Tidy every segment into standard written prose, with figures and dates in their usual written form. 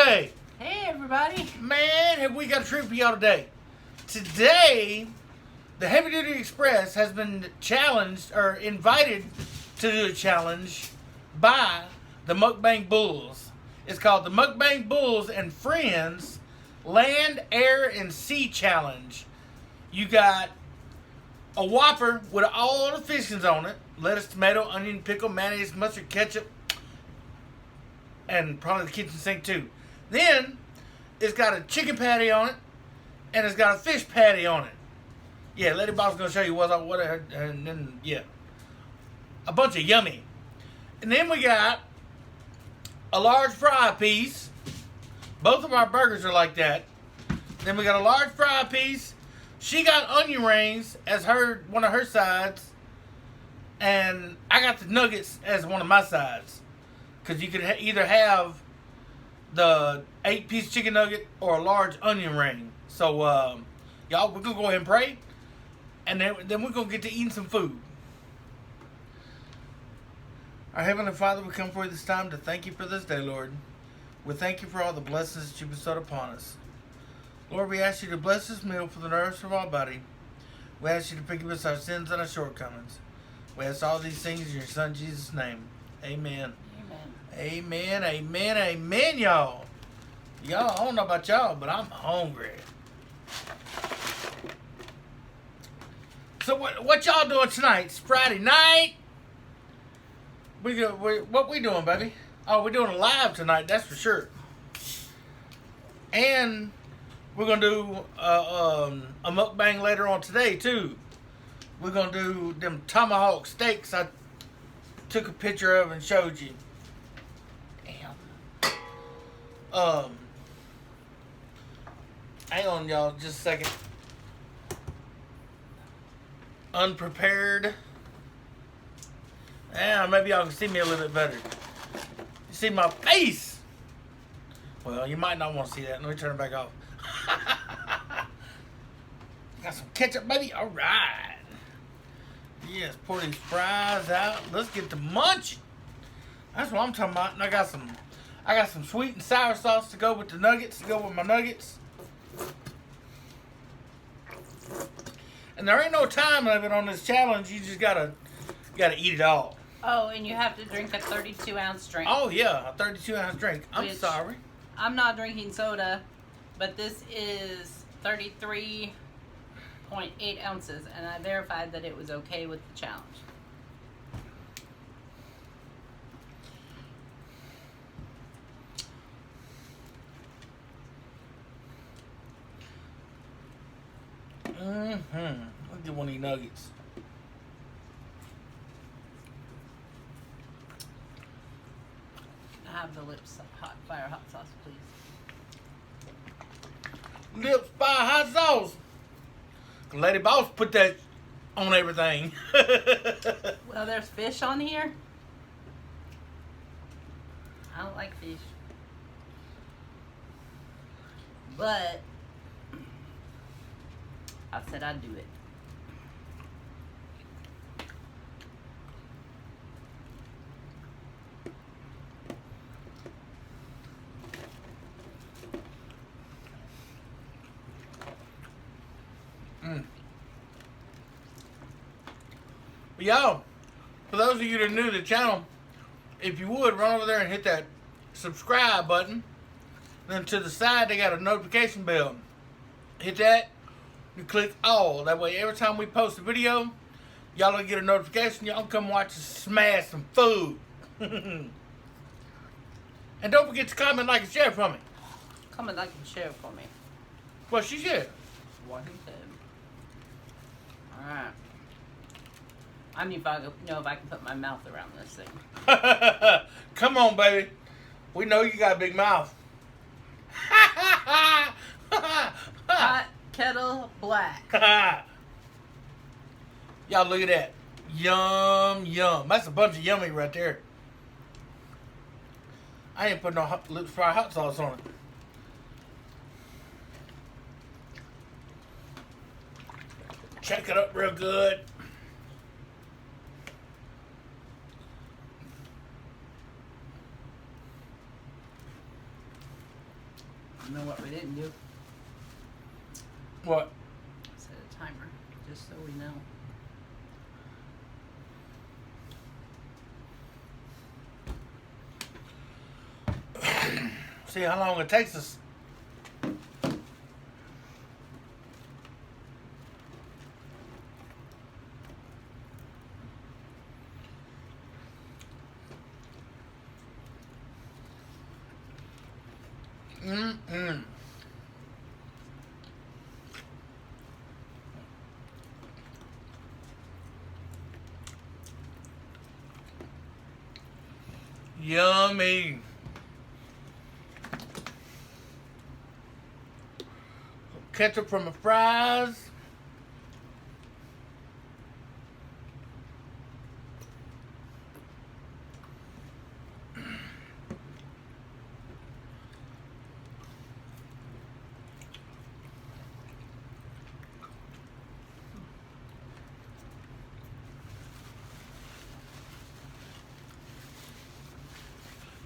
Hey! Hey, everybody. Man, have we got a treat for y'all today. Today, the Heavy Duty Express has been challenged or invited to do a challenge by the Mukbang B.U.L.S. It's called the Mukbang B.U.L.S and Friends Land, Air, and Sea Challenge. You got a Whopper with all the fixings on it. Lettuce, tomato, onion, pickle, mayonnaise, mustard, ketchup, and probably the kitchen sink too. Then it's got a chicken patty on it, and it's got a fish patty on it. Yeah, Lady Bob's gonna show you what and then yeah, a bunch of yummy. And then we got a large fry piece. Both of our burgers are like that. Then we got a large fry piece. She got onion rings as one of her sides, and I got the nuggets as one of my sides. Because you could either have the 8-piece chicken nugget or a large onion ring. So, y'all, we're going to go ahead and pray. And then we're going to get to eating some food. Our Heavenly Father, we come for you this time to thank you for this day, Lord. We thank you for all the blessings that you bestowed upon us. Lord, we ask you to bless this meal for the nourishment of our body. We ask you to forgive us our sins and our shortcomings. We ask all these things in your Son, Jesus' name. Amen. Amen, amen, amen, y'all. Y'all, I don't know about y'all, but I'm hungry. So what y'all doing tonight? It's Friday night. What we doing, baby? Oh, we're doing a live tonight, that's for sure. And we're going to do a mukbang later on today, too. We're going to do them tomahawk steaks I took a picture of and showed you. Hang on, y'all, just a second. Unprepared. Yeah, maybe y'all can see me a little bit better. You see my face? Well, you might not want to see that. Let me turn it back off. Got some ketchup, baby. All right. Yes, pour these fries out. Let's get to munching. That's what I'm talking about. And I got some sweet and sour sauce to go with the nuggets, to go with my nuggets. And there ain't no time limit on this challenge. You just gotta eat it all. Oh, and you have to drink a 32-ounce drink. Oh yeah, a 32-ounce drink. I'm sorry. I'm not drinking soda, but this is 33.8 ounces, and I verified that it was okay with the challenge. I'll get one of these nuggets. I have the Lips Fire hot sauce, please. Lips Fire hot sauce. Lady Boss put that on everything. Well, there's fish on here. I don't like fish. But I said I'd do it. Y'all, for those of you that are new to the channel, if you would, run over there and hit that subscribe button. Then to the side, they got a notification bell. Hit that. You click all. That way, every time we post a video, y'all will get a notification. Y'all come watch us smash some food. And don't forget to comment, like, and share for me. Comment, like, and share for me. What she said. What he said. Alright. I need to know if I can put my mouth around this thing. Come on, baby. We know you got a big mouth. Hot kettle black. Y'all look at that. Yum, yum. That's a bunch of yummy right there. I ain't putting no Lips Fry hot sauce on it. Check it up real good. You know what we didn't do? What? Set a timer, just so we know. See how long it takes us. Mm-mm. Yummy. Ketchup from the fries.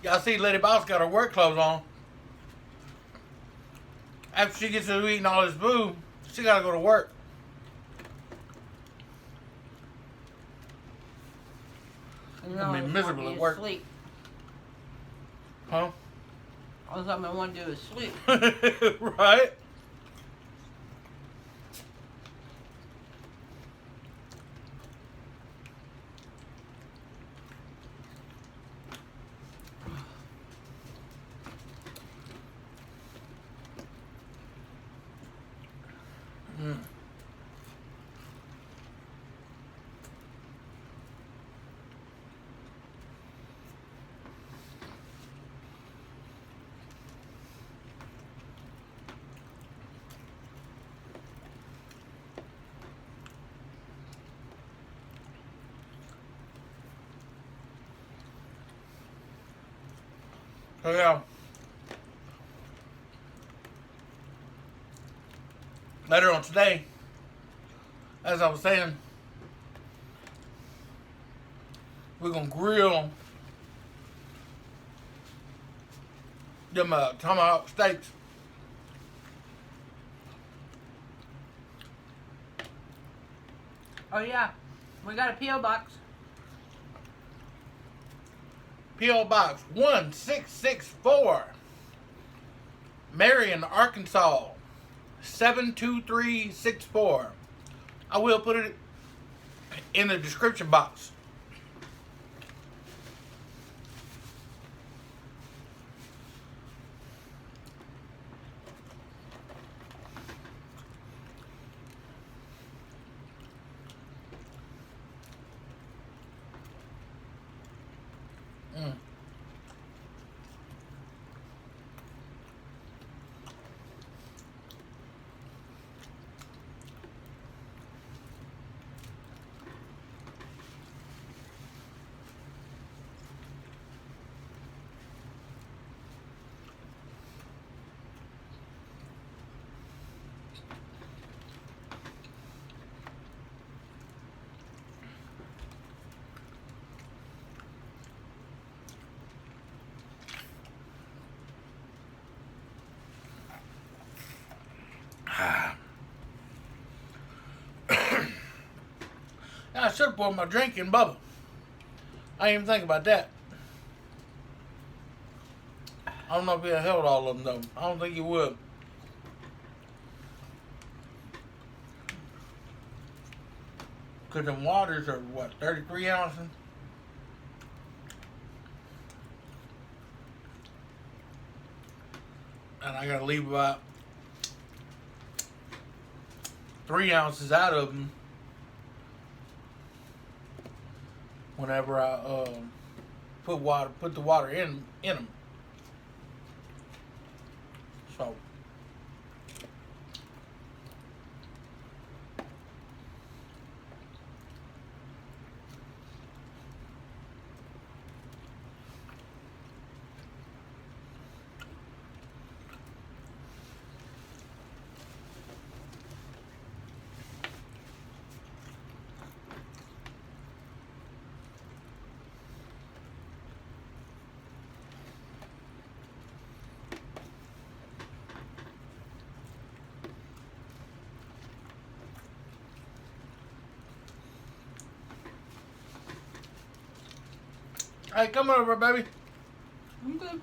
Y'all see Lady Boss got her work clothes on. After she gets through eating all this food, she gotta go to work. And Gonna be I just miserable want at to work. sleep. Huh? All something I want to do is sleep. Right? Mm. So yeah. Later on today, as I was saying, we're gonna grill them tomahawk steaks. Oh yeah, we got a P.O. box. P.O. Box 1664, Marion, Arkansas 72364. I will put it in the description box. Mm. I should have poured my drink in bubble. I didn't even think about that. I don't know if it held all of them though. I don't think it would. Because the waters are what, 33 ounces? And I gotta leave about 3 ounces out of them whenever I put the water in them. So Hey, come over, baby. I'm good.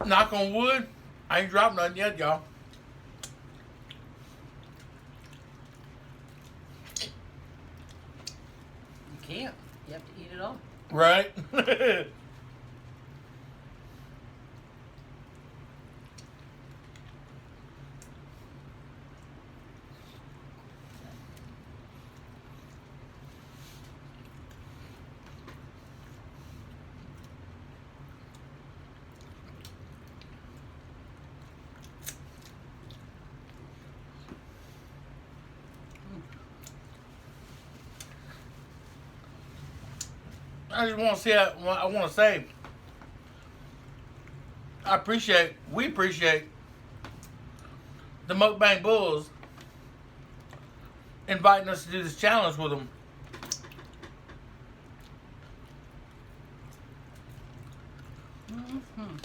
Knock on wood. I ain't dropped nothing yet, y'all. You can't. You have to eat it all. Right? I just want to say, I want to say, we appreciate the Mukbang Bulls inviting us to do this challenge with them. Mm-hmm.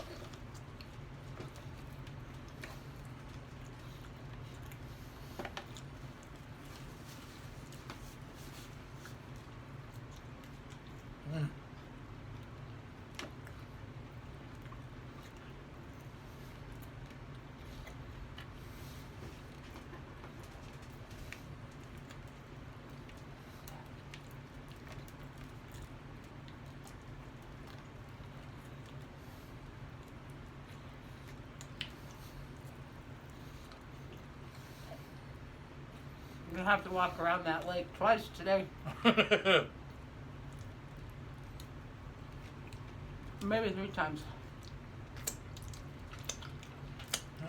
You'll have to walk around that lake twice today. Maybe 3 times.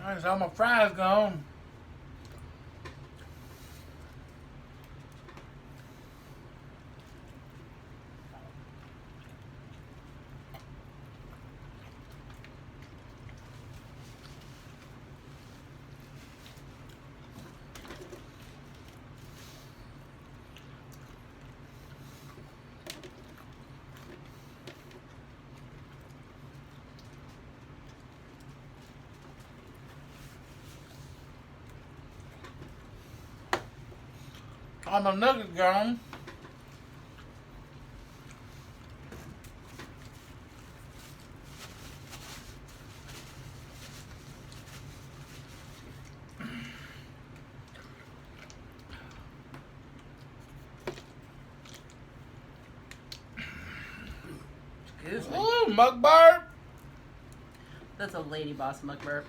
Alright, so all my fries gone. All my nuggets gone. Excuse me. Ooh, mukbang. That's a lady boss mukbang.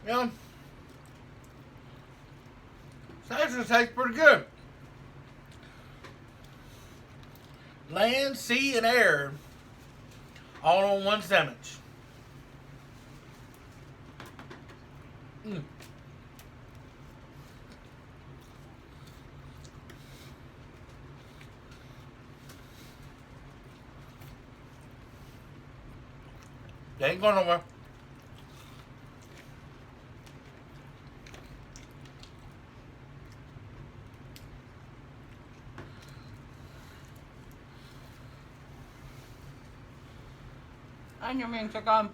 Yeah. This actually tastes pretty good. Land, sea, and air all on one sandwich. Mm. They ain't going nowhere. Onion rings are gone.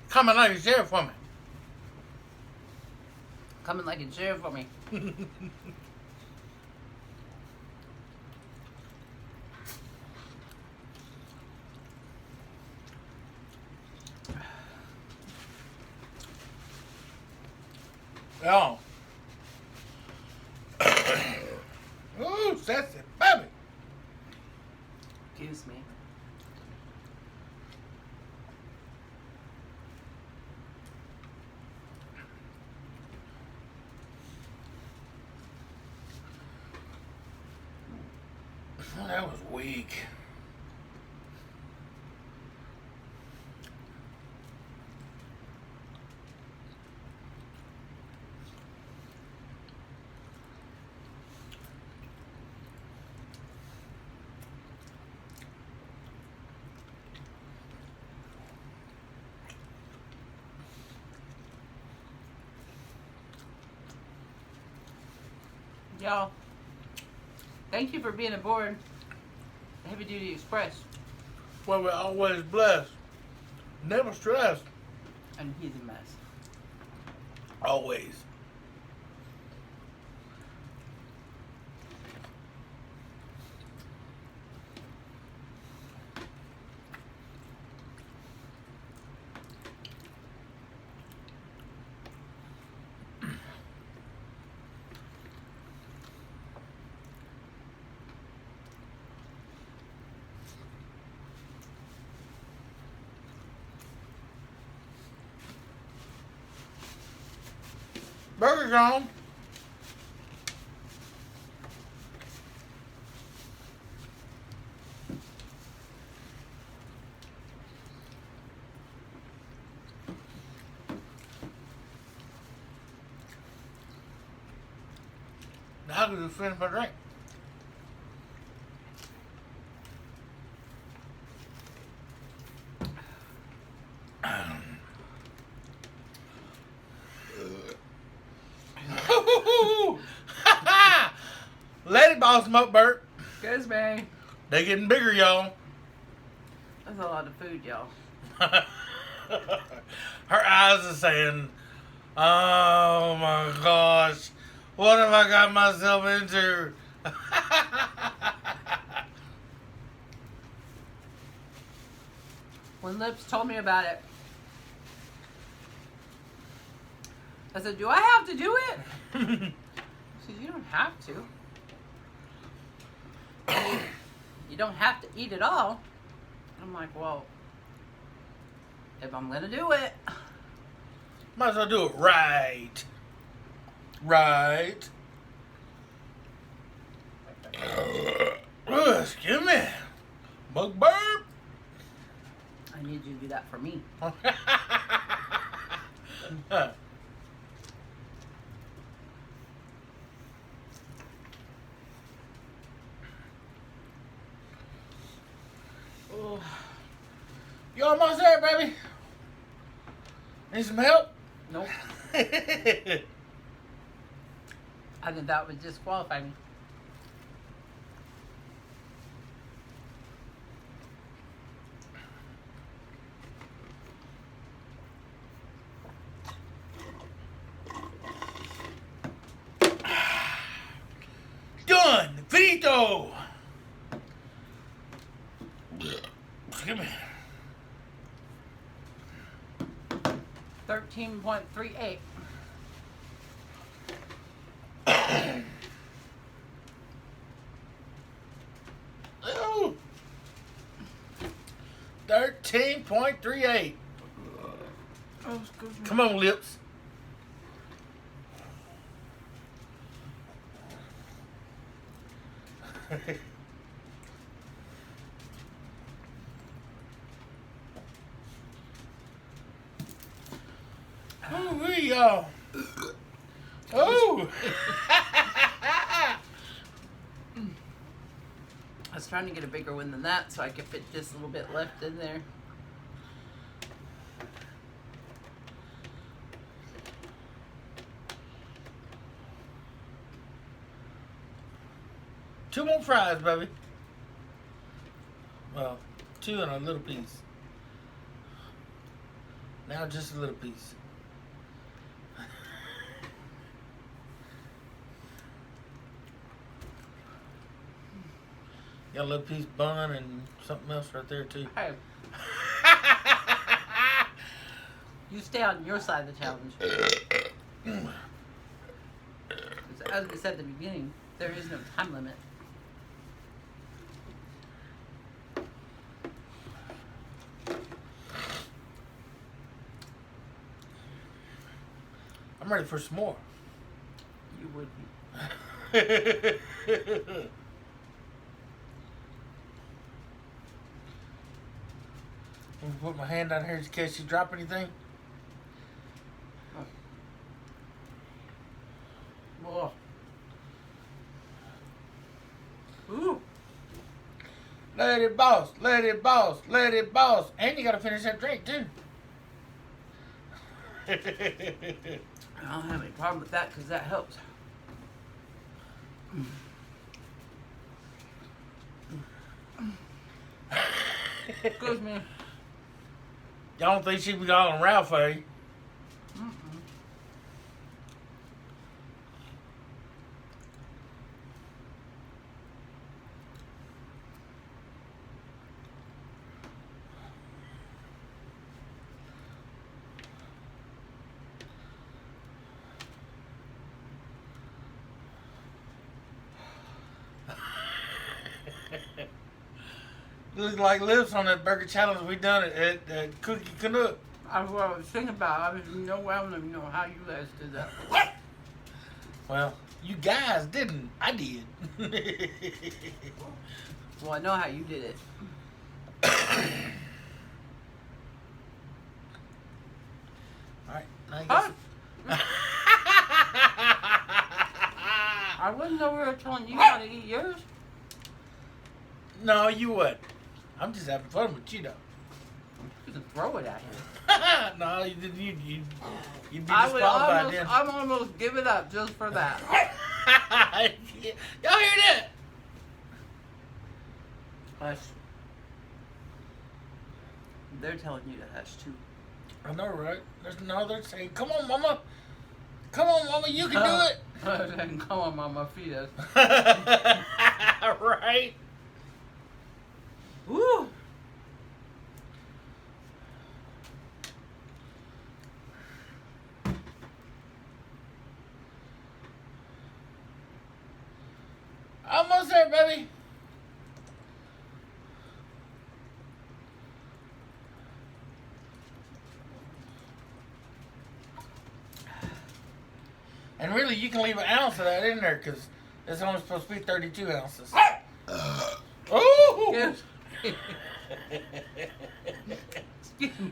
Comment, like, and share for me. Coming like a share for me. Yeah. Ooh, sassy baby. Excuse me. Oh, that was weak. Y'all, thank you for being aboard the Heavy Duty Express. Well, we're always blessed. Never stressed. And he's a mess. Always. Burger gone. Now I can just finish my drink. Lady boss smoke Bert. Excuse me. They getting bigger, y'all. That's a lot of food, y'all. Her eyes are saying, "Oh my gosh, what have I got myself into?" When Lips told me about it, I said, do I have to do it? She said, you don't have to. You don't have to eat it all. I'm like, well, if I'm going to do it. Might as well do it right. Right. Excuse me. Mug burp. I need you to do that for me. Oh. You almost there, baby. Need some help? Nope. I think that would disqualify me. Done. Finito. Excuse me. 13.38. Oh. 13.38. Oh, excuse me. Come on, Lips. Oh, we y'all. Oh. I was trying to get a bigger one than that so I could fit just a little bit left in there. Two more fries, baby. Well, two and a little piece. Now just a little piece. Got a little piece bun and something else right there too. Hey, you stay on your side of the challenge. as we said at the beginning, there is no time limit. I'm ready for some more. You would be. I'm gonna put my hand down here in case you drop anything. Oh. Ooh. Let it boss, let it boss, let it boss. And you gotta finish that drink too. I don't have any problem with that because that helps. Excuse me. Y'all don't think she be calling Ralph, eh? Looks like lips on that burger challenge we done at Cookie Canuck. That's what I was thinking about. I don't even know how you guys did that. Well, you guys didn't. I did. Well, I know how you did it. Alright, now you Huh? got I wasn't over here telling you how to eat yours. No, you would. I'm just having fun with you, though. You can throw it at him. No, you didn't. You'd be I would disqualified then. I'm almost give it up just for that. Y'all hear that? Hush. They're telling you to hush too. I know, right? They're saying, "Come on, mama. Come on, mama. You can do it." They're saying, "Come on, mama, feed us." Right? Woo! Almost there, baby. And really, you can leave an ounce of that in there because it's only supposed to be 32 ounces. Oh! Yes. Excuse me.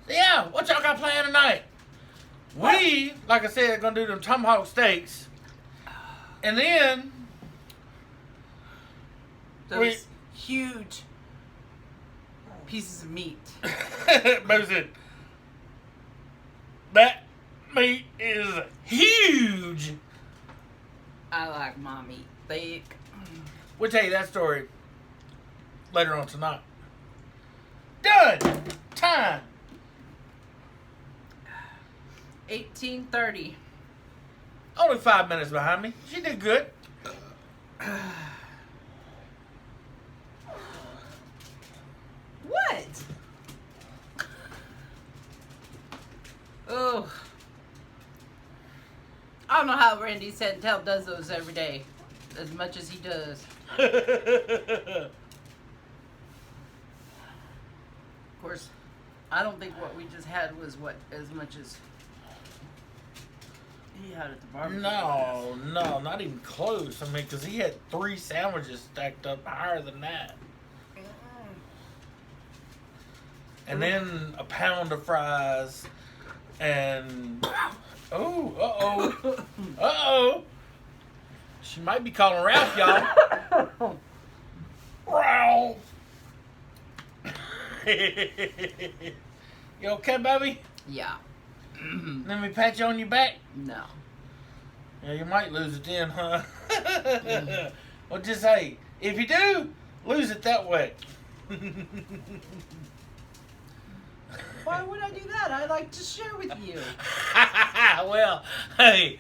Yeah, what y'all got planned tonight? We, like I said, gonna do them tomahawk steaks, and then Those huge pieces of meat. listen, that meat is huge. I like my meat thick. We'll tell you that story later on tonight. Done. Time. 18:30. Only 5 minutes behind me. She did good. What? Oh. I don't know how Randy Santel does those every day, as much as he does. Of course, I don't think what we just had was as much as he had at the barbecue. No, not even close. I mean, because he had 3 sandwiches stacked up higher than that. And then a pound of fries. And, uh-oh. She might be calling Ralph, y'all. Ralph. You okay, baby? Yeah. Let me pat you on your back. No. Yeah, you might lose it then, huh? Well, just say, if you do, lose it that way. Why would I do that? I like to share with you. Well, hey,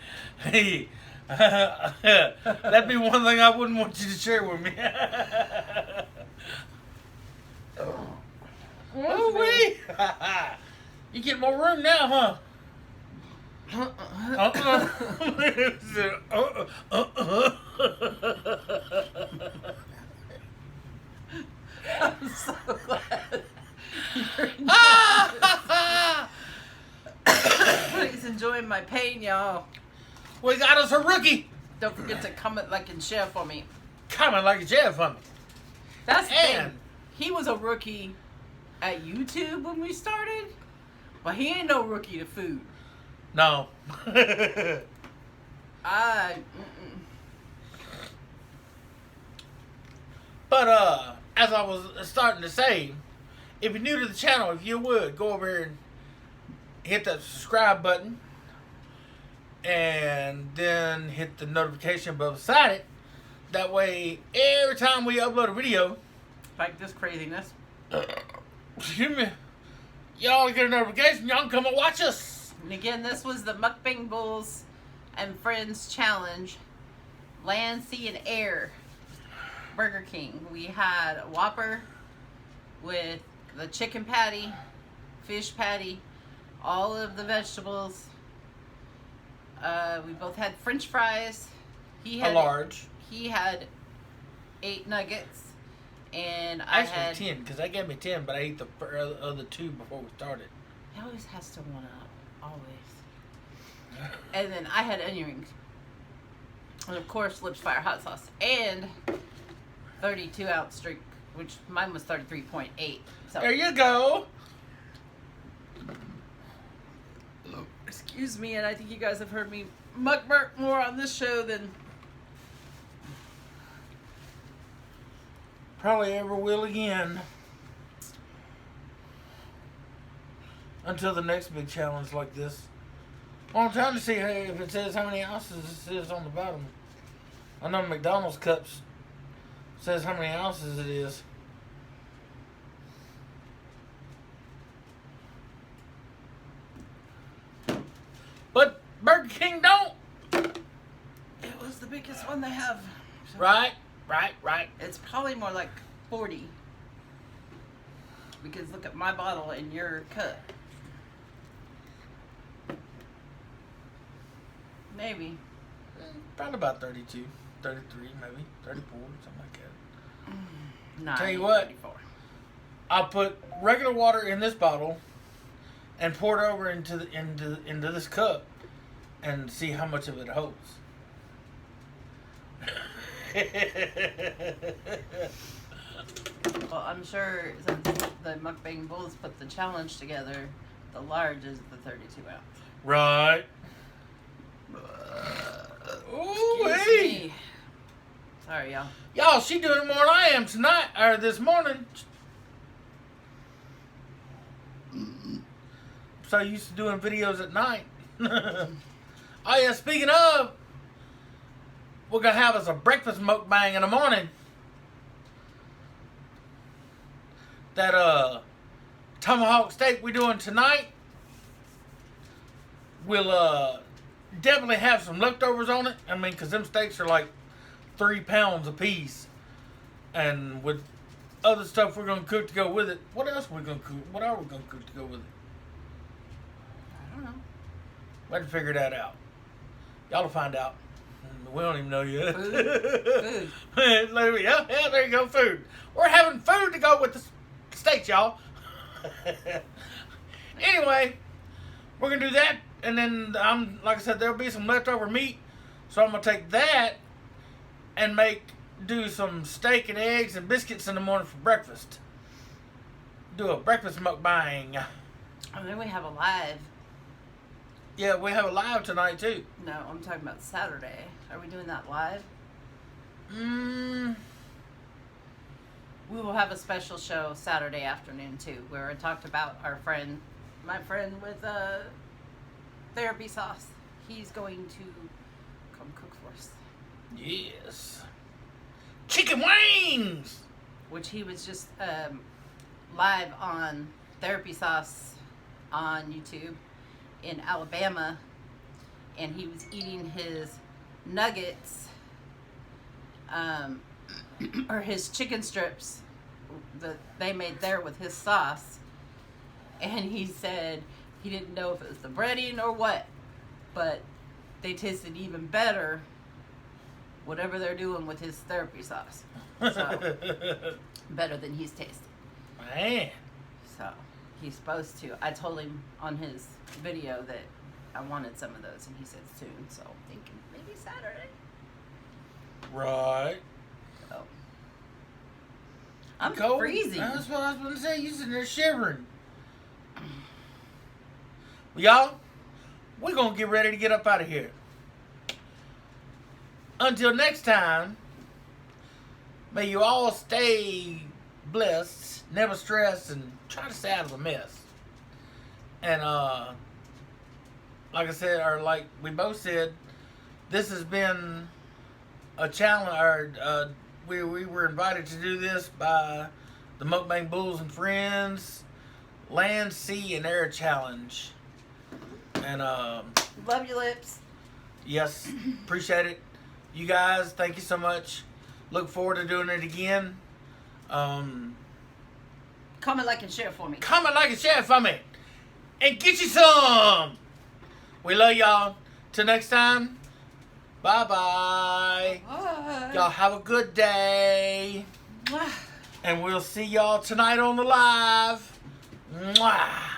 that'd be one thing I wouldn't want you to share with me. You get more room now, huh? I'm so glad you're enjoying this. He's enjoying my pain, y'all. We got us a rookie. Don't forget to comment, like, and share for me. Comment, like, and share for me. That's the thing. He was a rookie at YouTube when we started, but he ain't no rookie to food. No. But as I was starting to say, if you're new to the channel, if you would go over here and hit that subscribe button, and then hit the notification bell beside it. That way, every time we upload a video, like this craziness, excuse me, y'all get a notification. Y'all can come and watch us. And again, this was the Mukbang B.U.L.S and Friends Challenge, Land, Sea, and Air. Burger King. We had a Whopper with the chicken patty, fish patty, all of the vegetables. We both had French fries. He had a large. He had 8 nuggets, and I had actually 10 because they gave me 10, but I ate the other 2 before we started. He always has to one up, always. And then I had onion rings, and of course Lips Fire hot sauce, and 32-ounce drink, which mine was 33.8. So there you go. Excuse me, and I think you guys have heard me mukbang more on this show than probably ever will again. Until the next big challenge like this. Well, I'm trying to see if it says how many ounces it says on the bottom. I know McDonald's cups says how many ounces it is. But Burger King don't. it was the biggest one they have. So Right. it's probably more like 40. Because look at my bottle and your cup. Maybe. Probably about 32, 33, maybe 34, something like that. Nah, Tell you what. 34. I'll put regular water in this bottle and pour it over into this cup and see how much of it holds. Well, I'm sure since the Mukbang B.U.L.S put the challenge together, the large is the 32 ounce. Right. Ooh, hey. Sorry, y'all. Y'all, she doing it more than I am tonight, or this morning. So used to doing videos at night. Oh yeah, speaking of, we're gonna have us a breakfast mukbang in the morning. That tomahawk steak we're doing tonight will definitely have some leftovers on it. I mean, because them steaks are like 3 pounds a piece, and with other stuff we're gonna cook to go with it. What else are we gonna cook? What are we gonna cook to go with it? I don't know. We have to figure that out. Y'all will find out. We don't even know yet. Food. Yeah, there you go, food. We're having food to go with the steaks, y'all. Anyway, we're gonna do that, and then like I said, there'll be some leftover meat, so I'm gonna take that and do some steak and eggs and biscuits in the morning for breakfast. Do a breakfast mukbang. And then we have a live. Yeah, we have a live tonight too. No, I'm talking about Saturday. Are we doing that live? We will have a special show Saturday afternoon too, where I talked about my friend with therapy sauce. He's going to come cook for us. Yes. Chicken wings! Which he was just live on therapy sauce on YouTube in Alabama, and he was eating his nuggets, or his chicken strips that they made there with his sauce, And he said he didn't know if it was the breading or what, but they tasted even better, whatever they're doing with his therapy sauce. So, better than he's tasted. Man. So, he's supposed to. I told him on his video that I wanted some of those, and he said soon, so I'm thinking maybe Saturday. Right. So, I'm Cold? freezing. That's what I was going to say. You sitting there shivering. Well, y'all, we're going to get ready to get up out of here. Until next time, may you all stay blessed, never stress, and try to stay out of the mess. And, like I said, or like we both said, this has been a challenge. We were invited to do this by the Mukbang Bulls and Friends Land, Sea, and Air Challenge. And Love your lips. yes, appreciate it. You guys, thank you so much. Look forward to doing it again. Comment, like, and share for me. Comment, like, and share for me. And get you some. We love y'all. Till next time. Bye-bye. Bye. Y'all have a good day. Mwah. And we'll see y'all tonight on the live. Mwah.